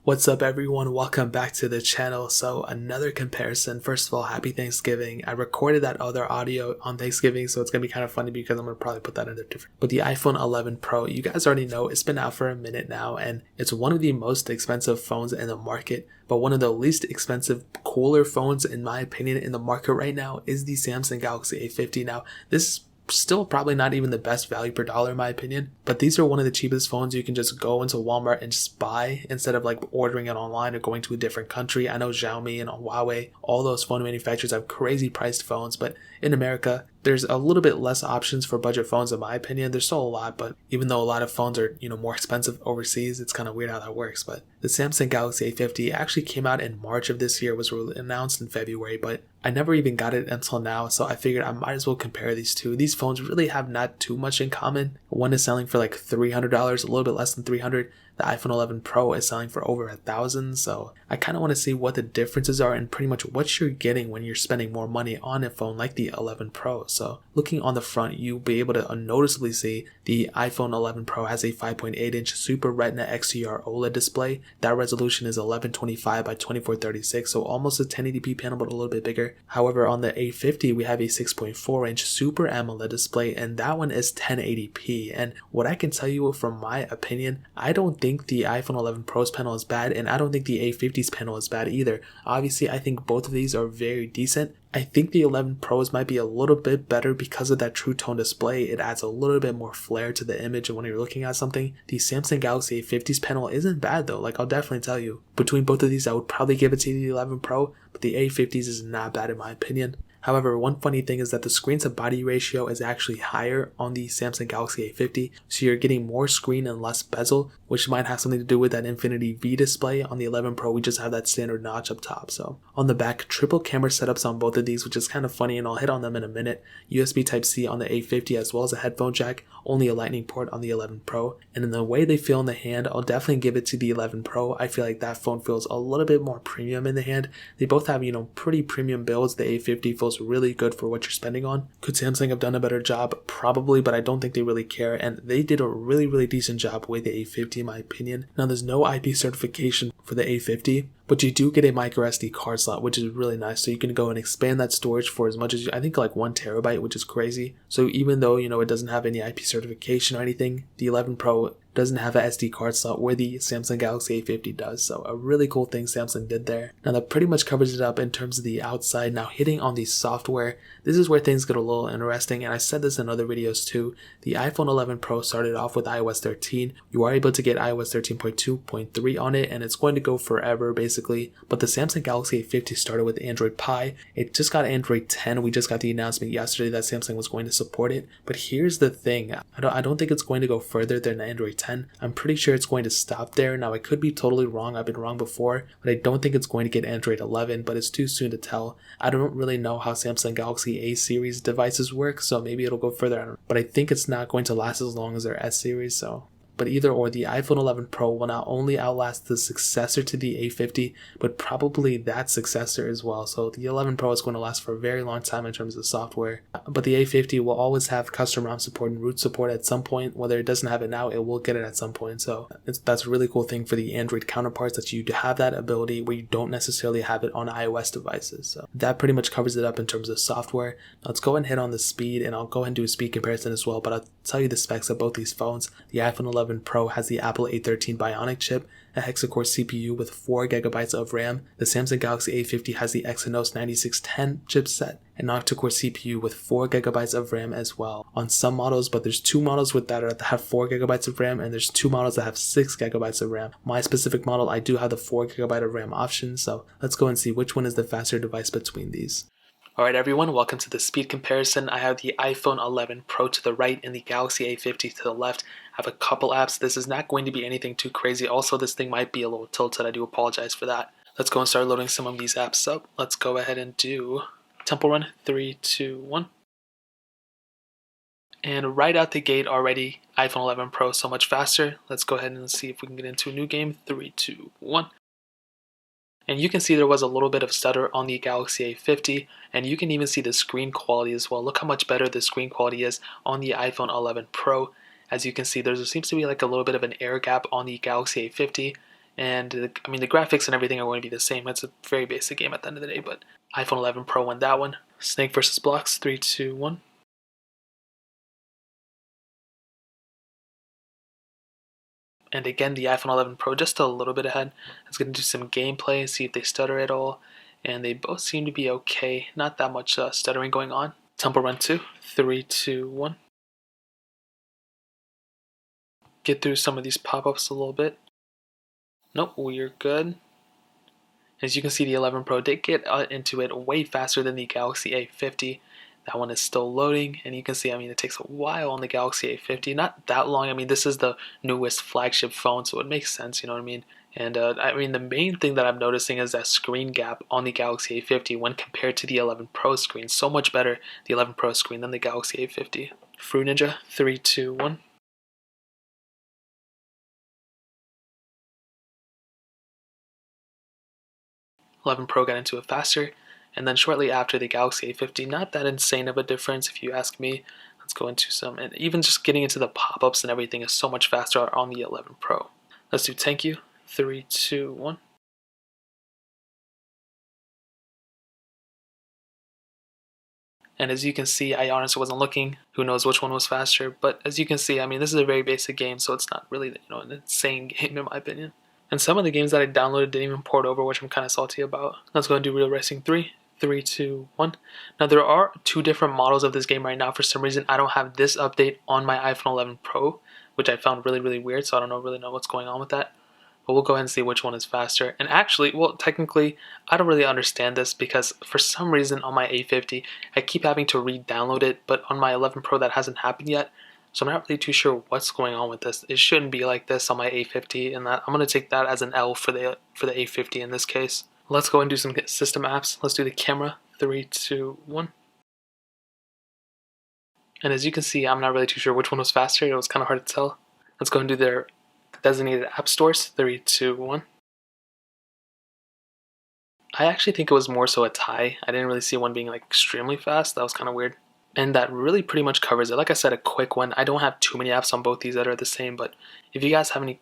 What's up everyone, welcome back to the channel. So another comparison. First of all, happy Thanksgiving. I recorded that other audio on Thanksgiving, so it's going to be kind of funny because I'm going to probably put that in a different. But the iPhone 11 Pro, you guys already know it's been out for a minute now, and it's one of the most expensive phones in the market. But one of the least expensive, cooler phones in my opinion in the market right now is the Samsung Galaxy A50. Now, this is still probably not even the best value per dollar in my opinion, but these are one of the cheapest phones you can just go into Walmart and just buy instead of like ordering it online or going to a different country. I know Xiaomi and Huawei, all those phone manufacturers have crazy priced phones, but in America there's a little bit less options for budget phones in my opinion. There's still a lot, but even though a lot of phones are more expensive overseas, it's kind of weird how that works. But the Samsung Galaxy A50 actually came out in March of this year, was announced in February, but I never even got it until now, so I figured I might as well compare these two. These phones really have not too much in common. One is selling for like $300, a little bit less than $300. The iPhone 11 Pro is selling for over $1,000, so I kind of want to see what the differences are and pretty much what you're getting when you're spending more money on a phone like the 11 Pro. So looking on the front, you'll be able to noticeably see the iPhone 11 Pro has a 5.8-inch Super Retina XDR OLED display. That resolution is 1125 by 2436, so almost a 1080p panel but a little bit bigger. However, on the A50 we have a 6.4-inch Super AMOLED display, and that one is 1080p. And what I can tell you from my opinion, I don't think the iPhone 11 Pro's panel is bad, and I don't think the A50's panel is bad either. Obviously, I think both of these are very decent. I think the 11 Pros might be a little bit better because of that True Tone display. It adds a little bit more flair to the image when you're looking at something. The Samsung Galaxy A50's panel isn't bad though, like I'll definitely tell you. Between both of these, I would probably give it to the 11 Pro, but the A50's is not bad in my opinion. However, one funny thing is that the screen to body ratio is actually higher on the Samsung Galaxy A50, so you're getting more screen and less bezel, which might have something to do with that Infinity V display. On the 11 Pro, we just have that standard notch up top. So on the back, triple camera setups on both of these, which is kind of funny, and I'll hit on them in a minute. USB Type-C on the A50 as well as a headphone jack, only a lightning port on the 11 Pro. And in the way they feel in the hand, I'll definitely give it to the 11 Pro. I feel like that phone feels a little bit more premium in the hand. They both have, pretty premium builds. The A50 feels really good for what you're spending on. Could Samsung have done a better job? Probably, but I don't think they really care, and they did a really decent job with the A50 in my opinion. Now, there's no IP certification for the A50, but you do get a micro SD card slot, which is really nice. So you can go and expand that storage for as much as I think like 1 terabyte, which is crazy. So even though it doesn't have any IP certification or anything, the 11 Pro doesn't have an SD card slot where the Samsung Galaxy A50 does. So a really cool thing Samsung did there. Now that pretty much covers it up in terms of the outside. Now hitting on the software, this is where things get a little interesting, and I said this in other videos too. The iPhone 11 Pro started off with iOS 13. You are able to get iOS 13.2.3 on it, and it's going to go forever basically. But the Samsung Galaxy A50 started with Android Pie. It just got Android 10. We just got the announcement yesterday that Samsung was going to support it. But here's the thing, I don't think it's going to go further than Android 10. I'm pretty sure it's going to stop there. Now I could be totally wrong, I've been wrong before, but I don't think it's going to get Android 11, but it's too soon to tell. I don't really know how Samsung Galaxy A series devices work, so maybe it'll go further, but I think it's not going to last as long as their S series. But either or, the iPhone 11 Pro will not only outlast the successor to the A50, but probably that successor as well. So the 11 Pro is going to last for a very long time in terms of software. But the A50 will always have custom ROM support and root support at some point. Whether it doesn't have it now, it will get it at some point. So that's a really cool thing for the Android counterparts, that you have that ability where you don't necessarily have it on iOS devices. So that pretty much covers it up in terms of software. Now let's go ahead and hit on the speed, and I'll go ahead and do a speed comparison as well, but I'll tell you the specs of both these phones. The iPhone 11 Pro has the Apple A13 Bionic chip, a hexa-core CPU with 4GB of RAM. The Samsung Galaxy A50 has the Exynos 9610 chipset, an octa-core CPU with 4GB of RAM as well on some models, but there's 2 models with that have 4GB of RAM, and there's 2 models that have 6GB of RAM. My specific model, I do have the 4GB of RAM option, so let's go and see which one is the faster device between these. Alright everyone, welcome to the speed comparison. I have the iPhone 11 Pro to the right and the Galaxy A50 to the left. I have a couple apps. This is not going to be anything too crazy. Also, this thing might be a little tilted. I do apologize for that. Let's go and start loading some of these apps up. Let's go ahead and do Temple Run. 3, 2, 1. And right out the gate already, iPhone 11 Pro so much faster. Let's go ahead and see if we can get into a new game. 3, 2, 1. And you can see there was a little bit of stutter on the Galaxy A50, and you can even see the screen quality as well. Look how much better the screen quality is on the iPhone 11 Pro. As you can see, there seems to be like a little bit of an air gap on the Galaxy A50. And I mean, the graphics and everything are going to be the same. It's a very basic game at the end of the day, but iPhone 11 Pro won that one. Snake versus Blocks, 3, 2, 1. And again, the iPhone 11 Pro just a little bit ahead. It's going to do some gameplay, see if they stutter at all. And they both seem to be okay. Not that much stuttering going on. Temple Run 2, 3, 2, 1. Get through some of these pop-ups a little bit. Nope, we're good. As you can see, the 11 Pro did get into it way faster than the Galaxy A50. That one is still loading, and you can see, I mean, it takes a while on the Galaxy A50. Not that long. I mean, this is the newest flagship phone, so it makes sense, you know what I mean? And I mean, the main thing that I'm noticing is that screen gap on the Galaxy A50 when compared to the 11 Pro screen. So much better, the 11 Pro screen, than the Galaxy A50. Fruit Ninja, 3, 2, 1. '11 Pro got into it faster, and then shortly after the Galaxy A50, not that insane of a difference if you ask me. Let's go into some, and even just getting into the pop-ups and everything is so much faster on the 11 Pro. Let's do Thank You, 3, 2, 1. And as you can see, I honestly wasn't looking. Who knows which one was faster? But as you can see, I mean, this is a very basic game, so it's not really, an insane game in my opinion. And some of the games that I downloaded didn't even port over, which I'm kind of salty about. Let's go and do Real Racing 3, 3, 2, 1. Now there are two different models of this game right now. For some reason, I don't have this update on my iPhone 11 Pro, which I found really, really weird, so I don't really know what's going on with that. But we'll go ahead and see which one is faster. And actually, well, technically, I don't really understand this because for some reason on my A50, I keep having to re-download it, but on my 11 Pro that hasn't happened yet. So I'm not really too sure what's going on with this. It shouldn't be like this on my A50, and that I'm going to take that as an L for the A50 in this case. Let's go and do some system apps. Let's do the camera, 3, 2, 1. And as you can see, I'm not really too sure which one was faster. It was kind of hard to tell. Let's go and do their designated app stores, 3, 2, 1. I actually think it was more so a tie. I didn't really see one being like extremely fast. That was kind of weird. And that really pretty much covers it. Like I said, a quick one. I don't have too many apps on both these that are the same, but if you guys have any,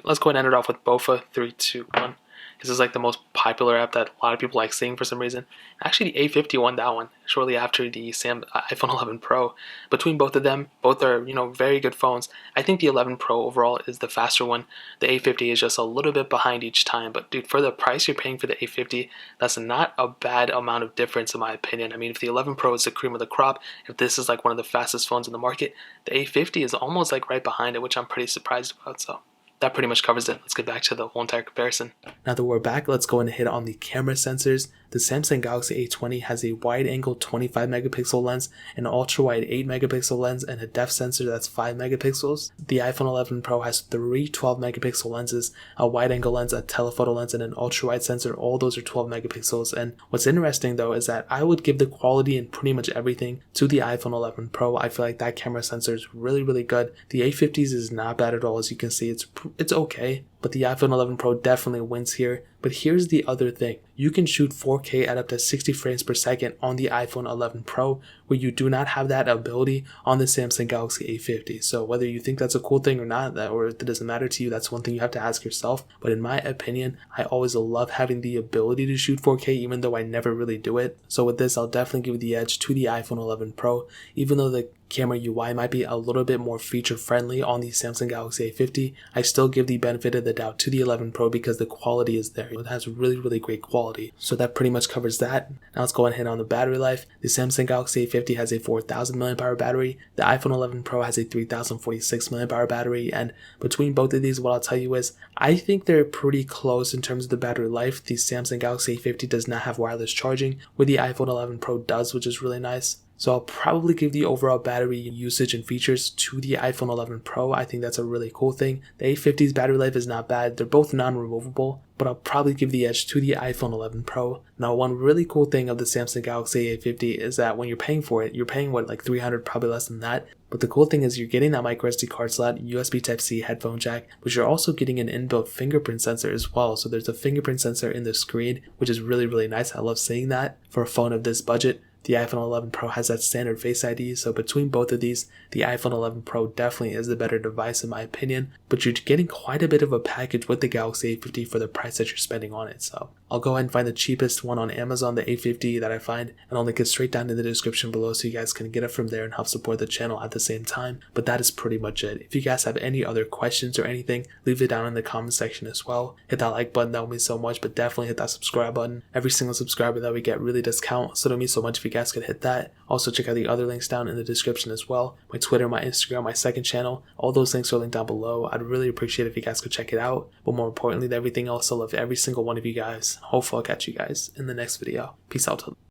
let's go and end it off with Bofa, 3, 2, 1. This is like the most popular app that a lot of people like seeing for some reason. Actually, the A50 won that one shortly after the iPhone 11 Pro. Between both of them, both are, very good phones. I think the 11 Pro overall is the faster one. The A50 is just a little bit behind each time. But dude, for the price you're paying for the A50, that's not a bad amount of difference in my opinion. I mean, if the 11 Pro is the cream of the crop, if this is like one of the fastest phones in the market, the A50 is almost like right behind it, which I'm pretty surprised about. So that pretty much covers it. Let's get back to the whole entire comparison. Now that we're back, let's go and hit on the camera sensors. The Samsung Galaxy A20 has a wide-angle 25 megapixel lens, an ultra-wide 8 megapixel lens, and a depth sensor that's 5 megapixels. The iPhone 11 Pro has 3 12 megapixel lenses, a wide-angle lens, a telephoto lens, and an ultra-wide sensor. All those are 12 megapixels. And what's interesting though is that I would give the quality in pretty much everything to the iPhone 11 Pro. I feel like that camera sensor is really, really good. The A50s is not bad at all. As you can see, it's okay, but the iPhone 11 Pro definitely wins here. But here's the other thing. You can shoot 4K at up to 60 frames per second on the iPhone 11 Pro, where you do not have that ability on the Samsung Galaxy A50. So whether you think that's a cool thing or not, or if it doesn't matter to you, that's one thing you have to ask yourself. But in my opinion, I always love having the ability to shoot 4K, even though I never really do it. So with this, I'll definitely give the edge to the iPhone 11 Pro, even though the camera UI might be a little bit more feature friendly on the Samsung Galaxy A50. I still give the benefit of the doubt to the 11 Pro because the quality is there. It has really, really great quality. So that pretty much covers that. Now let's go ahead and hit on the battery life. The Samsung Galaxy A50 has a 4000 mAh battery. The iPhone 11 Pro has a 3046 mAh battery. And between both of these, what I'll tell you is I think they're pretty close in terms of the battery life. The Samsung Galaxy A50 does not have wireless charging, where the iPhone 11 Pro does, which is really nice. So I'll probably give the overall battery usage and features to the iPhone 11 Pro. I think that's a really cool thing. The A50's battery life is not bad. They're both non-removable, but I'll probably give the edge to the iPhone 11 Pro. Now, one really cool thing of the Samsung Galaxy A50 is that when you're paying for it, you're paying like $300, probably less than that. But the cool thing is you're getting that microSD card slot, USB Type-C headphone jack, but you're also getting an inbuilt fingerprint sensor as well. So there's a fingerprint sensor in the screen, which is really, really nice. I love seeing that for a phone of this budget. The iPhone 11 Pro has that standard Face ID, so between both of these, the iPhone 11 Pro definitely is the better device in my opinion, but you're getting quite a bit of a package with the Galaxy A50 for the price that you're spending on it. So I'll go ahead and find the cheapest one on Amazon, the A50 that I find, and I'll link it straight down in the description below so you guys can get it from there and help support the channel at the same time. But that is pretty much it. If you guys have any other questions or anything, leave it down in the comment section as well. Hit that like button, that would mean so much, but definitely hit that subscribe button. Every single subscriber that we get really does count, so it would mean so much if you guys could hit that. Also check out the other links down in the description as well. My Twitter, my Instagram, my second channel, all those links are linked down below. I'd really appreciate it if you guys could check it out. But more importantly than everything else, I love every single one of you guys. Hopefully I'll catch you guys in the next video. Peace out.